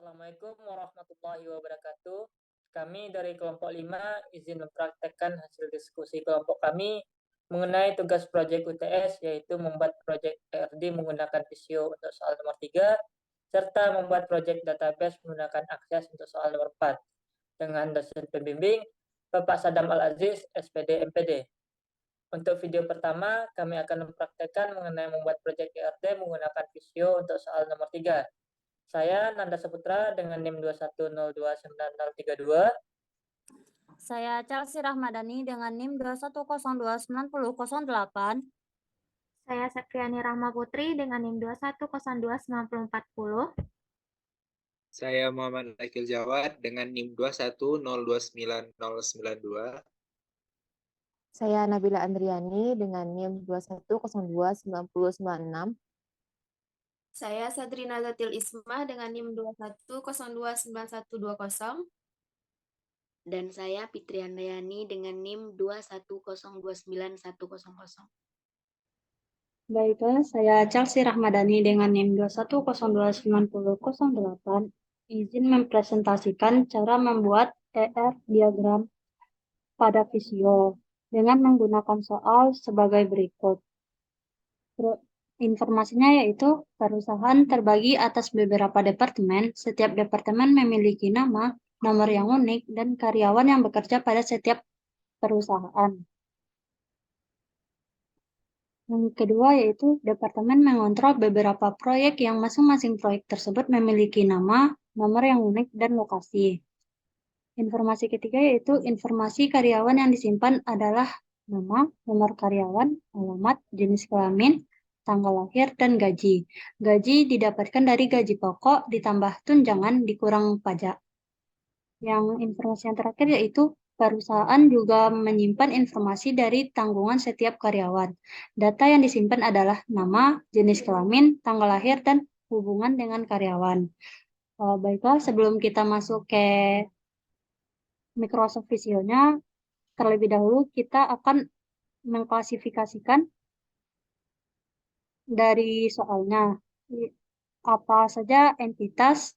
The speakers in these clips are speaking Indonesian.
Assalamualaikum warahmatullahi wabarakatuh. Kami dari kelompok 5 izin mempraktekkan hasil diskusi kelompok kami mengenai tugas proyek UTS, yaitu membuat proyek ERD menggunakan Visio untuk soal nomor 3, serta membuat proyek database menggunakan Akses untuk soal nomor 4, dengan dosen pembimbing Bapak Sadam Al-Aziz, SPD MPD. Untuk video pertama, kami akan mempraktekkan mengenai membuat proyek ERD menggunakan Visio untuk soal nomor 3. Saya Nanda Saputra dengan NIM 210290032. Saya Chelsea Rahmadani dengan NIM 210290008. Saya Septriani Rahma Putri dengan NIM 2102940. Saya Muhammad Akil Jawad dengan NIM 210290092. Saya Nabila Andriani dengan NIM 21029096. Saya Sadrina Zatil Ismah dengan NIM 21029120. Dan saya Fitri Handayani dengan NIM 210291100. Baiklah, saya Chelsea Rahmadani dengan NIM 210290008. Izin mempresentasikan cara membuat ER diagram pada Visio dengan menggunakan soal sebagai berikut. Informasinya yaitu perusahaan terbagi atas beberapa departemen. Setiap departemen memiliki nama, nomor yang unik, dan karyawan yang bekerja pada setiap perusahaan. Yang kedua yaitu departemen mengontrol beberapa proyek yang masing-masing proyek tersebut memiliki nama, nomor yang unik, dan lokasi. Informasi ketiga yaitu informasi karyawan yang disimpan adalah nama, nomor karyawan, alamat, jenis kelamin, tanggal lahir, dan gaji. Gaji didapatkan dari gaji pokok ditambah tunjangan dikurang pajak. Yang informasi yang terakhir yaitu perusahaan juga menyimpan informasi dari tanggungan setiap karyawan. Data yang disimpan adalah nama, jenis kelamin, tanggal lahir, dan hubungan dengan karyawan. Baiklah, sebelum kita masuk ke Microsoft Visio-nya, terlebih dahulu kita akan mengklasifikasikan dari soalnya apa saja entitas,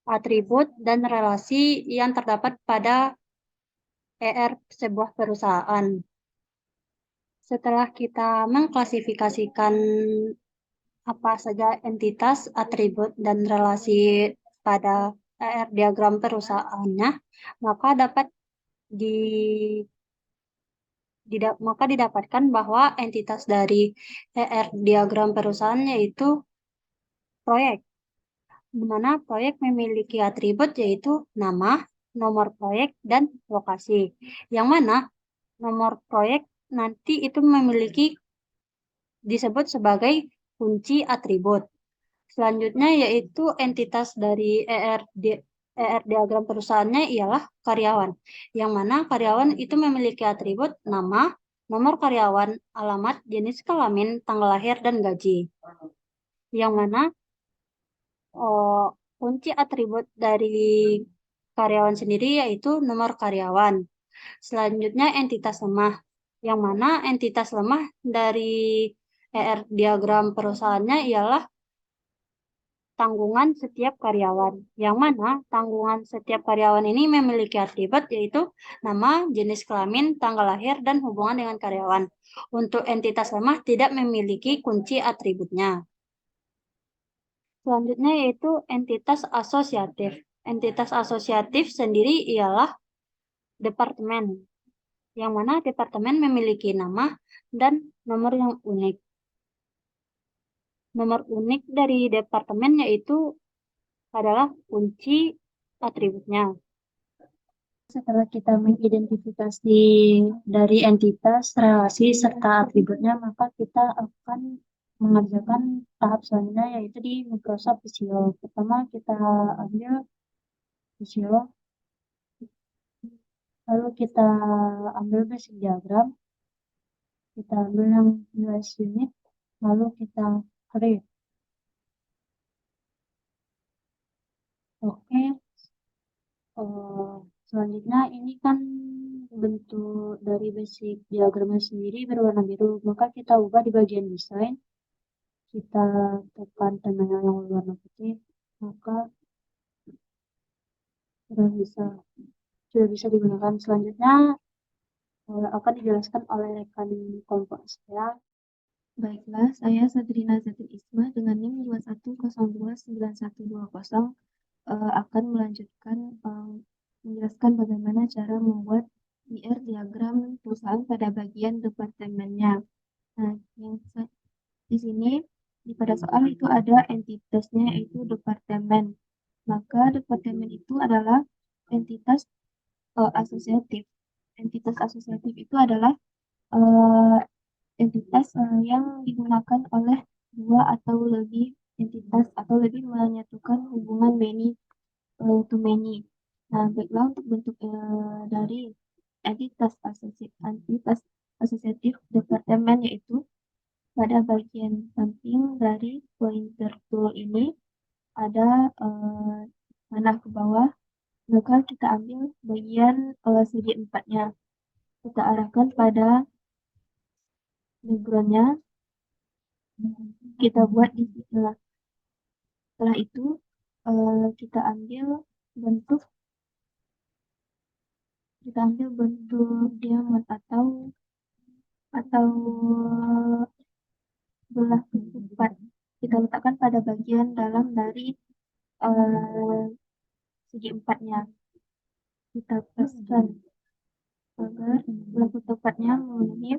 atribut, dan relasi yang terdapat pada ER sebuah perusahaan. Setelah kita mengklasifikasikan apa saja entitas, atribut, dan relasi pada ER diagram perusahaannya, maka didapatkan bahwa entitas dari ER diagram perusahaan yaitu proyek, di mana proyek memiliki atribut yaitu nama, nomor proyek, dan lokasi. Yang mana nomor proyek nanti itu disebut sebagai kunci atribut. Selanjutnya yaitu entitas dari ER diagram perusahaannya ialah karyawan, yang mana karyawan itu memiliki atribut nama, nomor karyawan, alamat, jenis kelamin, tanggal lahir, dan gaji. Yang mana kunci atribut dari karyawan sendiri yaitu nomor karyawan. Selanjutnya entitas lemah, yang mana entitas lemah dari ER diagram perusahaannya ialah tanggungan setiap karyawan, yang mana tanggungan setiap karyawan ini memiliki atribut yaitu nama, jenis kelamin, tanggal lahir, dan hubungan dengan karyawan. Untuk entitas lemah tidak memiliki kunci atributnya. Selanjutnya yaitu entitas asosiatif. Entitas asosiatif sendiri ialah departemen, yang mana departemen memiliki nama dan nomor yang unik. Nomor unik dari departemen yaitu adalah kunci atributnya. Setelah kita mengidentifikasi dari entitas, relasi, serta atributnya, maka kita akan mengerjakan tahap selanjutnya yaitu di Microsoft Visio. Pertama kita ambil Visio, lalu kita ambil basic diagram, kita ambil yang US unit, lalu kita create. Oke, selanjutnya ini kan bentuk dari basic diagramnya sendiri berwarna biru, maka kita ubah di bagian desain, kita tekan tengah yang berwarna putih, maka sudah bisa digunakan. Selanjutnya akan dijelaskan oleh rekan kelompok saya. Baiklah, saya Sadrina Zatil Ismah dengan NIM 21029120 akan melanjutkan menjelaskan bagaimana cara membuat IR diagram perusahaan pada bagian departemennya. Nah, di sini pada soal itu ada entitasnya yaitu departemen. Maka departemen itu adalah entitas asosiatif. Entitas asosiatif itu adalah entitas yang digunakan oleh dua atau lebih entitas atau lebih menyatukan hubungan many to many. Nah, baiklah untuk bentuk dari entitas asosiatif departemen yaitu pada bagian samping dari pointer tool ini ada panah ke bawah, maka kita ambil bagian segi empatnya, kita arahkan pada backgroundnya, kita buat di sini. Setelah itu kita ambil bentuk diamond atau belah keempat. Kita letakkan pada bagian dalam dari segi empatnya. Kita paskan agar belah keempatnya memenuhi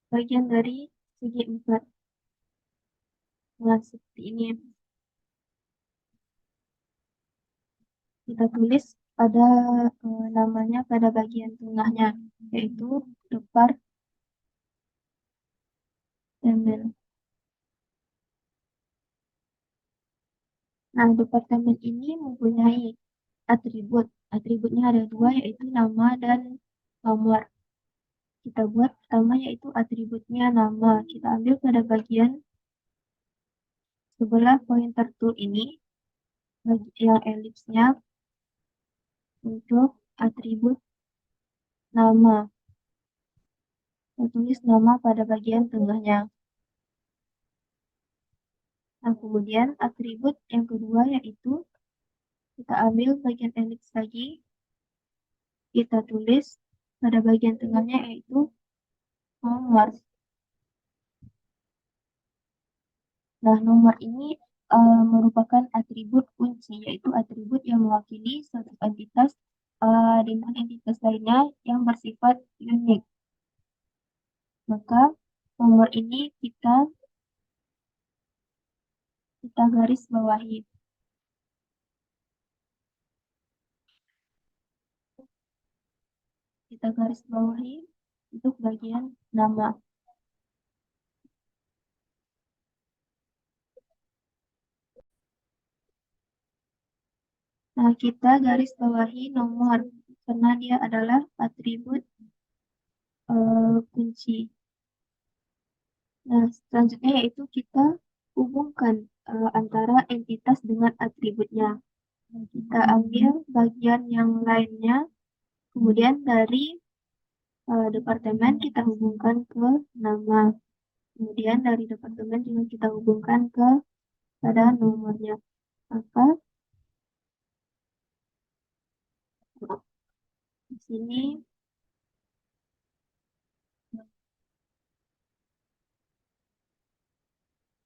bagian dari segi empat. Nah, seperti ini. Kita tulis pada namanya pada bagian tengahnya, yaitu departemen. Nah, departemen ini mempunyai atribut. Atributnya ada dua, yaitu nama dan nomor. Kita buat pertama yaitu atributnya nama. Kita ambil pada bagian sebelah pointer tool ini, yang elipsnya untuk atribut nama. Kita tulis nama pada bagian tengahnya. Nah, kemudian atribut yang kedua yaitu kita ambil bagian elips lagi, kita tulis pada bagian tengahnya yaitu nomor. Nah, nomor ini merupakan atribut kunci, yaitu atribut yang mewakili suatu entitas dengan entitas lainnya yang bersifat unik. Maka nomor ini kita garis bawahi. Kita garis bawahi untuk bagian nama. Nah, kita garis bawahi nomor karena dia adalah atribut kunci. Nah, selanjutnya yaitu kita hubungkan antara entitas dengan atributnya. Kita ambil bagian yang lainnya, kemudian dari departemen kita hubungkan ke nama. Kemudian dari departemen juga kita hubungkan pada nomornya. Maka di sini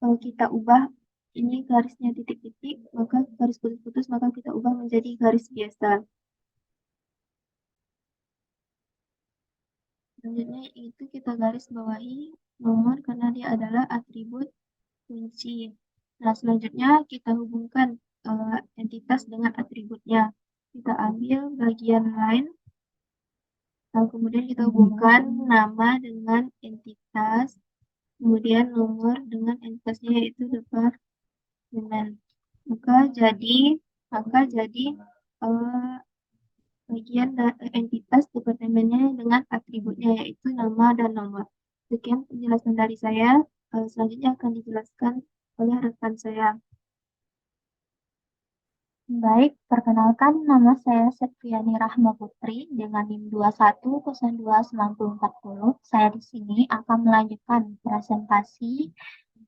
kalau kita ubah ini garisnya titik-titik, maka garis putus-putus, maka kita ubah menjadi garis biasa. Selanjutnya itu kita garis bawahi nomor karena dia adalah atribut kunci. Nah, selanjutnya kita hubungkan entitas dengan atributnya. Kita ambil bagian lain, lalu kemudian kita hubungkan nama dengan entitas, kemudian nomor dengan entitasnya yaitu departemen. Maka jadi bagian entitas departemennya dengan atributnya yaitu nama dan nomor. Sekian penjelasan dari saya. Selanjutnya akan dijelaskan oleh rekan saya. Baik, perkenalkan nama saya Septriani Rahma Putri dengan NIM 21029040. Saya di sini akan melanjutkan presentasi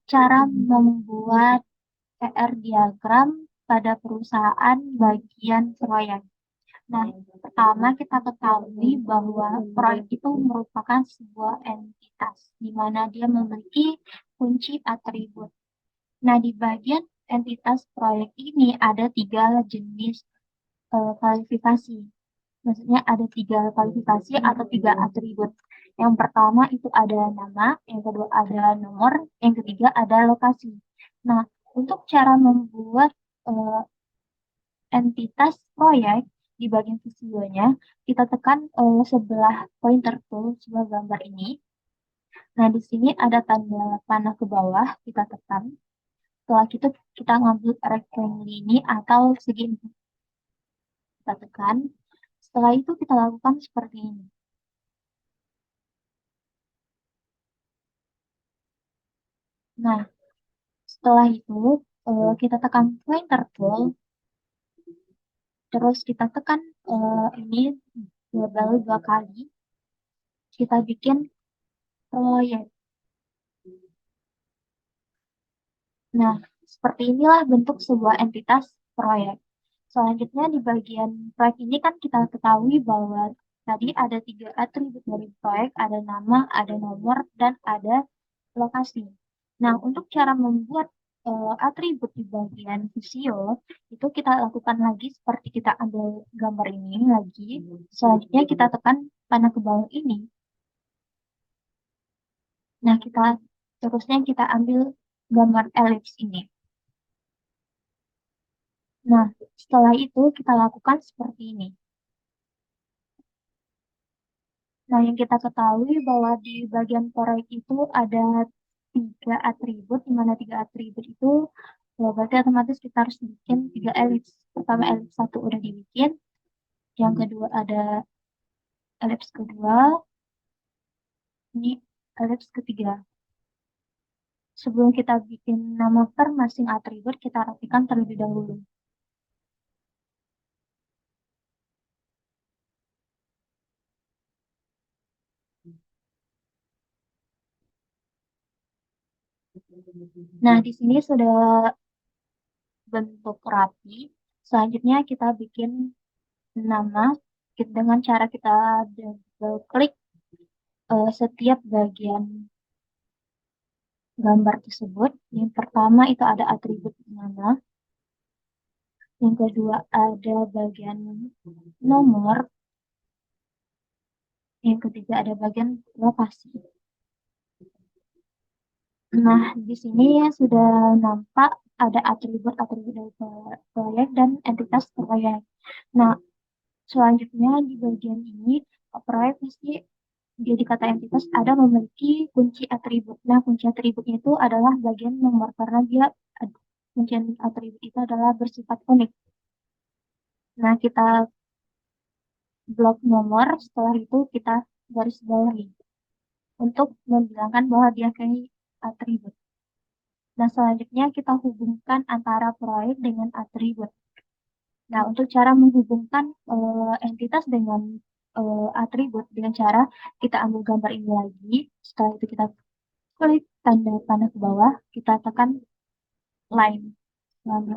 cara membuat PR diagram pada perusahaan bagian proyek. Nah, pertama kita ketahui bahwa proyek itu merupakan sebuah entitas di mana dia memiliki kunci atribut. Nah, di bagian entitas proyek ini ada 3 jenis kualifikasi. Maksudnya ada 3 kualifikasi atau 3 atribut. Yang pertama itu ada nama, yang kedua ada nomor, yang ketiga ada lokasi. Nah, untuk cara membuat entitas proyek di bagian visionya, kita tekan sebelah pointer tool, sebelah gambar ini. Nah, di sini ada tanda panah ke bawah, kita tekan. Setelah itu kita ngambil rectangle ini atau segi ini. Kita tekan. Setelah itu kita lakukan seperti ini. Nah, setelah itu kita tekan pointer tool, terus kita tekan ini label 2 kali, kita bikin proyek. Nah, seperti inilah bentuk sebuah entitas proyek. Selanjutnya di bagian proyek ini kan kita ketahui bahwa tadi ada 3 atribut dari proyek, ada nama, ada nomor, dan ada lokasi. Nah, untuk cara membuat atribut di bagian visio, itu kita lakukan lagi seperti kita ambil gambar ini lagi. Selanjutnya kita tekan panah ke bawah ini. Nah, terusnya kita ambil gambar elips ini. Nah, setelah itu kita lakukan seperti ini. Nah, yang kita ketahui bahwa di bagian proyek itu ada 3 atribut, di mana 3 atribut itu berarti otomatis kita harus bikin 3 elips. Pertama elips 1 udah dibikin, yang kedua ada elips kedua, ini elips ketiga. Sebelum kita bikin nama per masing atribut, kita rapikan terlebih dahulu. Nah, di sini sudah bentuk rapi. Selanjutnya kita bikin nama dengan cara kita double klik setiap bagian gambar tersebut. Yang pertama itu ada atribut nama. Yang kedua ada bagian nomor. Yang ketiga ada bagian lokasi. Nah, di sini sudah nampak ada atribut-atribut dari proyek dan entitas proyek. Nah, selanjutnya di bagian ini, proyek pasti jadi kata entitas ada memiliki kunci atribut. Nah, kunci atributnya itu adalah bagian nomor karena dia kunci atribut itu adalah bersifat unik. Nah, kita blok nomor, setelah itu kita garis bawahi untuk membilangkan bahwa dia kayak atribut. Nah, selanjutnya kita hubungkan antara proyek dengan atribut. Nah, untuk cara menghubungkan entitas dengan atribut dengan cara kita ambil gambar ini lagi. Setelah itu kita klik tanda panah ke bawah, kita tekan line,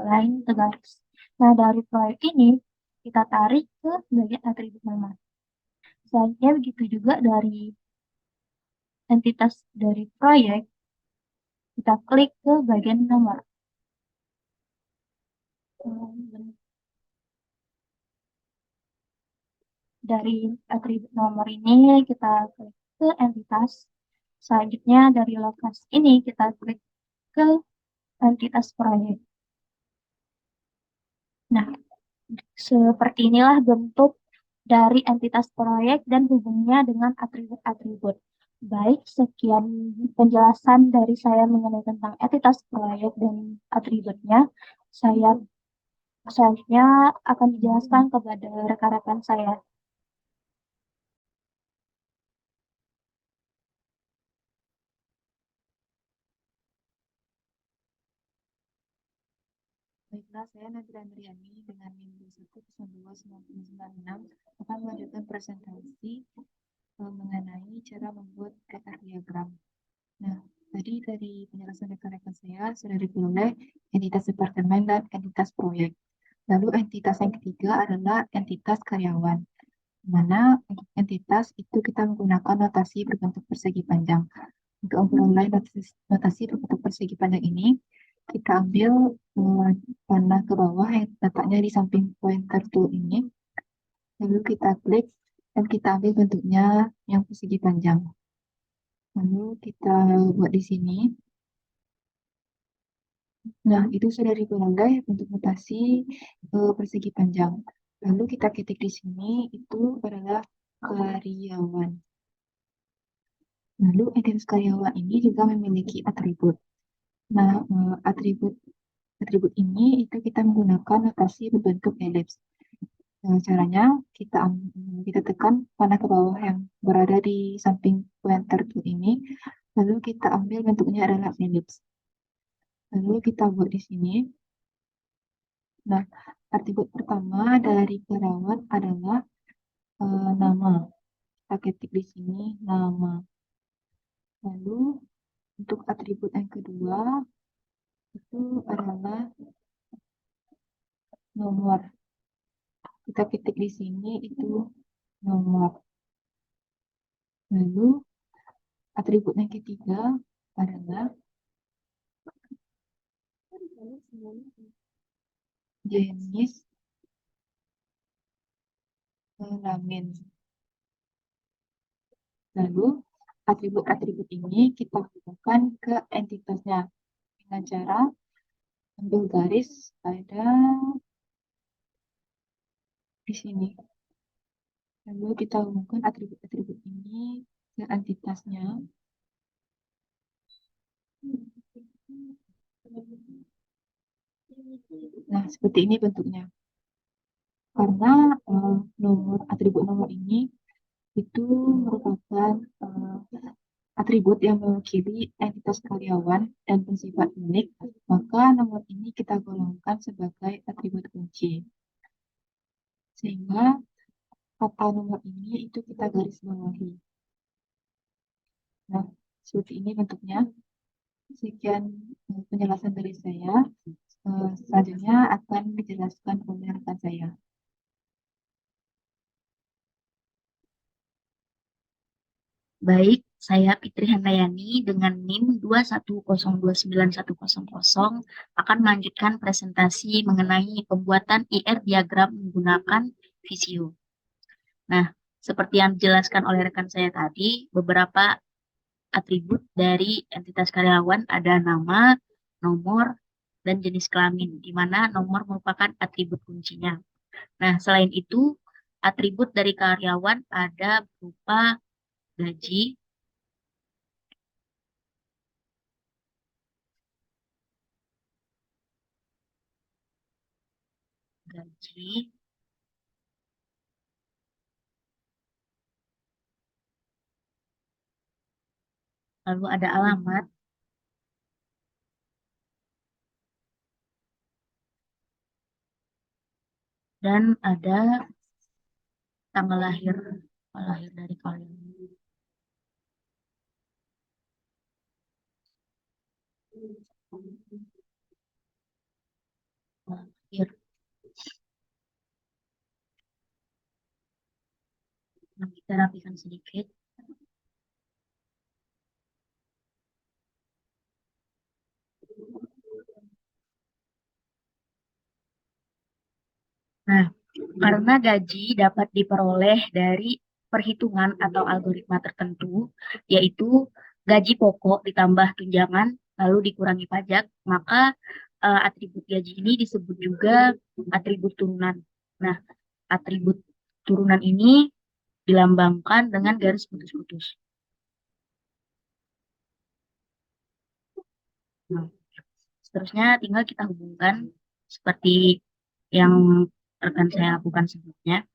line ke garis. Nah, dari proyek ini kita tarik ke bagian atribut nama. Selanjutnya begitu juga dari entitas dari proyek, kita klik ke bagian nomor. Dari atribut nomor ini kita klik ke entitas. Selanjutnya dari lokasi ini kita klik ke entitas proyek. Nah, seperti inilah bentuk dari entitas proyek dan hubungannya dengan atribut-atribut. Baik, sekian penjelasan dari saya mengenai tentang entitas proyek dan atributnya. Saya selanjutnya akan dijelaskan kepada rekan-rekan saya. Baiklah, saya Nabila Andriani dengan NIM 21029996 akan melanjutkan presentasi mengenai cara membuat PR diagram. Nah, Tadi dari penjelasan rekan-rekan saya sudah diperoleh entitas departemen dan entitas proyek. Lalu entitas yang ketiga adalah entitas karyawan, di mana untuk entitas itu kita menggunakan notasi berbentuk persegi panjang. Untuk memperoleh notasi berbentuk persegi panjang ini, kita ambil panah ke bawah yang letaknya di samping pointer tool ini, lalu kita klik dan kita ambil bentuknya yang persegi panjang. Lalu kita buat di sini. Nah, itu sudah diperoleh bentuk mutasi persegi panjang. Lalu kita ketik di sini, itu adalah karyawan. Lalu entitas karyawan ini juga memiliki atribut. Nah, atribut ini itu kita menggunakan notasi berbentuk elips. Caranya kita tekan panah ke bawah yang berada di samping pointer tool ini, lalu kita ambil bentuknya adalah elips. Lalu kita buat di sini. Nah, atribut pertama dari karyawan adalah nama. Kita ketik di sini nama. Lalu untuk atribut yang kedua itu adalah nomor. Kita ketik di sini itu nomor. Lalu atribut yang ketiga adalah jenis kelamin. Lalu atribut-atribut ini kita hubungkan ke entitasnya dengan cara ambil garis pada di sini. Lalu kita hubungkan atribut-atribut ini ke entitasnya. Nah, seperti ini bentuknya. Karena atribut nomor ini itu merupakan atribut yang mewakili entitas karyawan dan bersifat unik, maka nomor ini kita golongkan sebagai atribut kunci. Sehingga kata nomor ini itu kita garis bawahi. Nah, seperti ini bentuknya. Sekian penjelasan dari saya. Selanjutnya akan dijelaskan oleh rekan saya. Baik, saya Fitri Handayani dengan NIM 2102910 akan melanjutkan presentasi mengenai pembuatan IR diagram menggunakan Visio. Nah, seperti yang dijelaskan oleh rekan saya tadi, beberapa atribut dari entitas karyawan ada nama, nomor, dan jenis kelamin, di mana nomor merupakan atribut kuncinya. Nah, selain itu, atribut dari karyawan ada berupa gaji, lalu ada alamat, dan ada tanggal lahir dari kalian. Lahir. Nah, kita rapikan sedikit. Nah, karena gaji dapat diperoleh dari perhitungan atau algoritma tertentu, yaitu gaji pokok ditambah tunjangan lalu dikurangi pajak, maka atribut gaji ini disebut juga atribut turunan. Nah, atribut turunan ini dilambangkan dengan garis putus-putus. Nah, seterusnya tinggal kita hubungkan seperti yang rekan saya lakukan sebelumnya.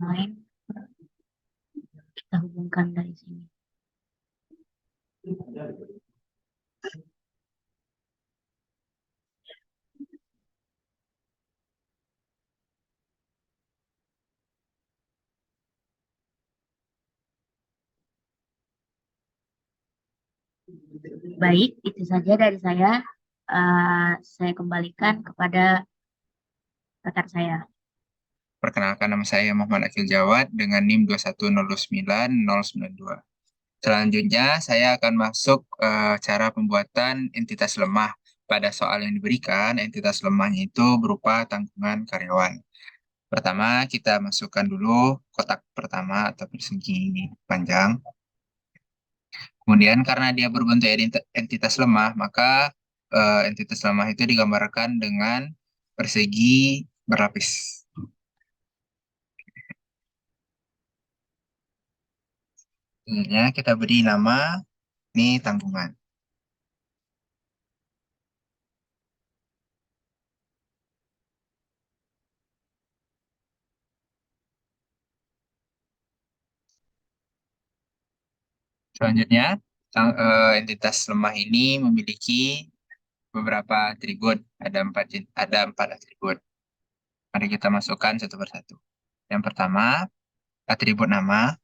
Lain kita hubungkan dari sini. Baik, itu saja dari saya. Saya kembalikan kepada rekan saya. Perkenalkan, nama saya Muhammad Akil Jawad dengan NIM 2109092. Selanjutnya, saya akan masuk cara pembuatan entitas lemah. Pada soal yang diberikan, entitas lemahnya itu berupa tanggungan karyawan. Pertama, kita masukkan dulu kotak pertama atau persegi panjang. Kemudian, karena dia berbentuk entitas lemah, maka entitas lemah itu digambarkan dengan persegi berlapis. Selanjutnya, kita beri nama ini tanggungan. Selanjutnya, entitas lemah ini memiliki beberapa atribut. Ada empat atribut. Mari kita masukkan satu persatu. Yang pertama, atribut nama.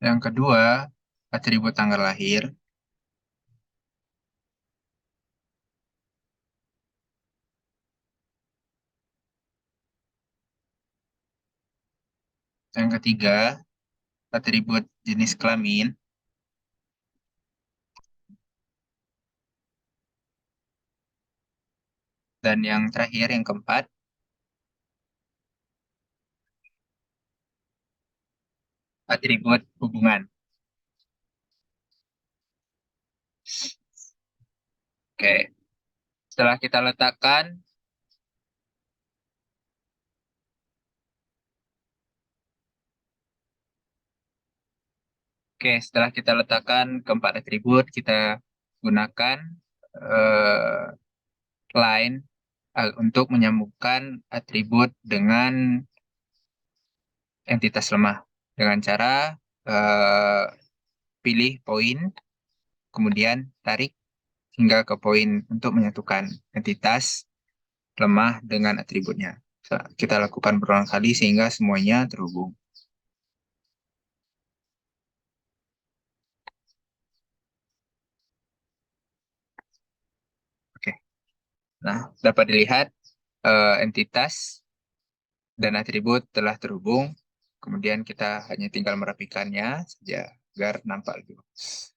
Yang kedua, atribut tanggal lahir. Yang ketiga, atribut jenis kelamin. Dan yang terakhir, yang keempat, atribut hubungan. Oke, setelah kita letakkan keempat atribut, kita gunakan line untuk menyambungkan atribut dengan entitas lemah dengan cara pilih poin, kemudian tarik hingga ke poin untuk menyatukan entitas lemah dengan atributnya. Kita lakukan berulang kali sehingga semuanya terhubung. Oke. Nah, dapat dilihat entitas dan atribut telah terhubung. Kemudian kita hanya tinggal merapikannya saja agar nampak lebih bagus.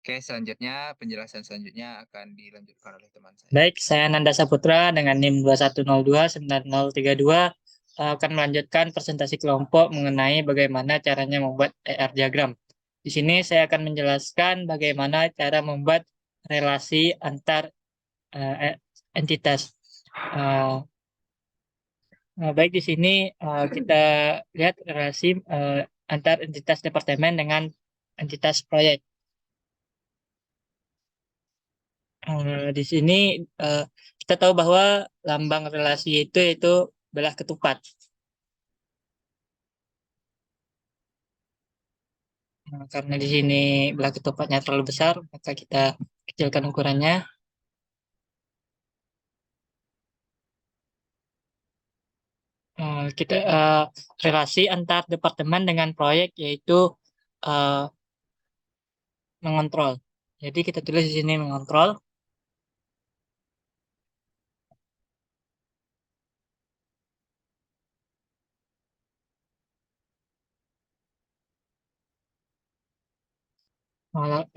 Oke, selanjutnya penjelasan selanjutnya akan dilanjutkan oleh teman saya. Baik, saya Nanda Saputra dengan NIM 210299032 akan melanjutkan presentasi kelompok mengenai bagaimana caranya membuat ER diagram. Di sini saya akan menjelaskan bagaimana cara membuat relasi antar entitas. Baik, di sini kita lihat relasi antar entitas departemen dengan entitas proyek. Di sini kita tahu bahwa lambang relasi itu belah ketupat. Karena di sini belah ketupatnya terlalu besar, maka kita kecilkan ukurannya. Kita relasi antar departemen dengan proyek yaitu mengontrol. Jadi kita tulis di sini mengontrol.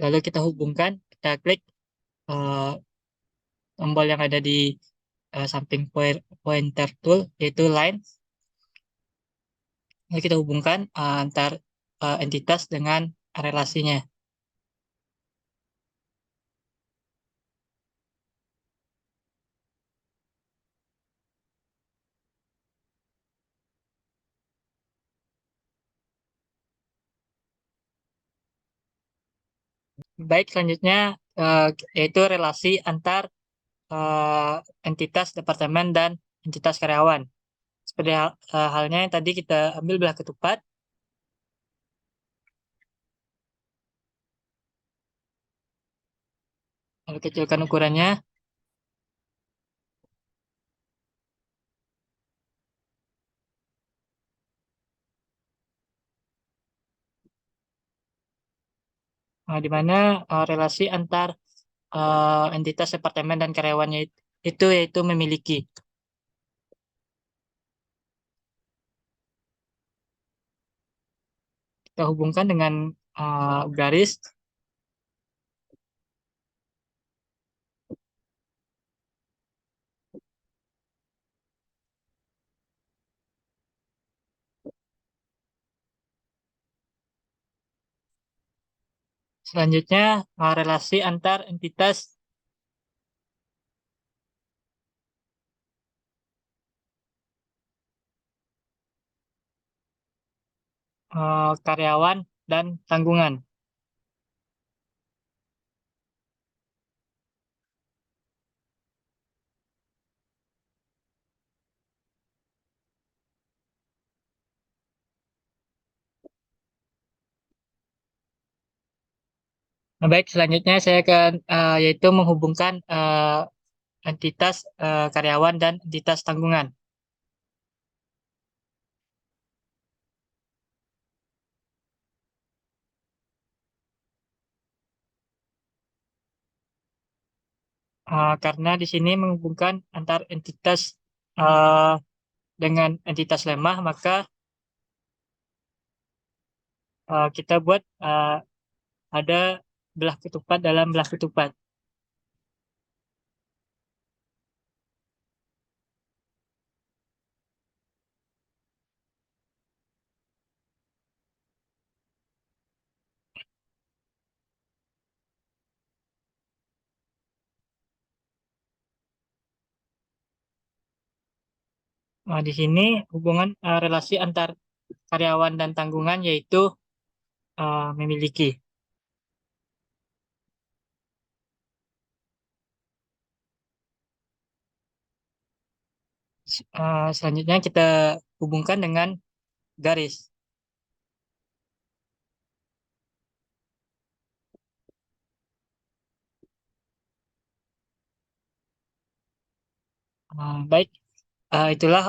Lalu kita hubungkan, kita klik tombol yang ada di samping pointer tool yaitu line. Lalu kita hubungkan antar entitas dengan relasinya. Baik, selanjutnya yaitu relasi antar entitas departemen dan entitas karyawan. Seperti halnya yang tadi kita ambil belah ketupat. Saya kecilkan ukurannya. Di mana relasi antar entitas departemen dan karyawannya itu yaitu memiliki. Kita hubungkan dengan garis. Selanjutnya relasi antar entitas karyawan dan tanggungan. Nah, baik, selanjutnya saya akan yaitu menghubungkan entitas karyawan dan entitas tanggungan. Karena di sini menghubungkan antar entitas dengan entitas lemah, maka kita buat ada belah ketupat dalam belah ketupat. Di sini hubungan relasi antar karyawan dan tanggungan yaitu memiliki. Selanjutnya kita hubungkan dengan garis. Baik, itulah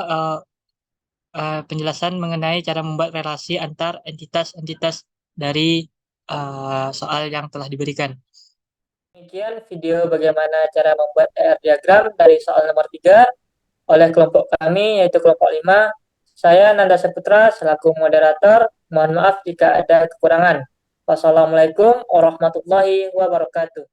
penjelasan mengenai cara membuat relasi antar entitas-entitas dari soal yang telah diberikan. Demikian video bagaimana cara membuat ER diagram dari soal nomor 3 oleh kelompok kami, yaitu kelompok 5. Saya Nanda Saputra selaku moderator. Mohon maaf jika ada kekurangan. Wassalamualaikum warahmatullahi wabarakatuh.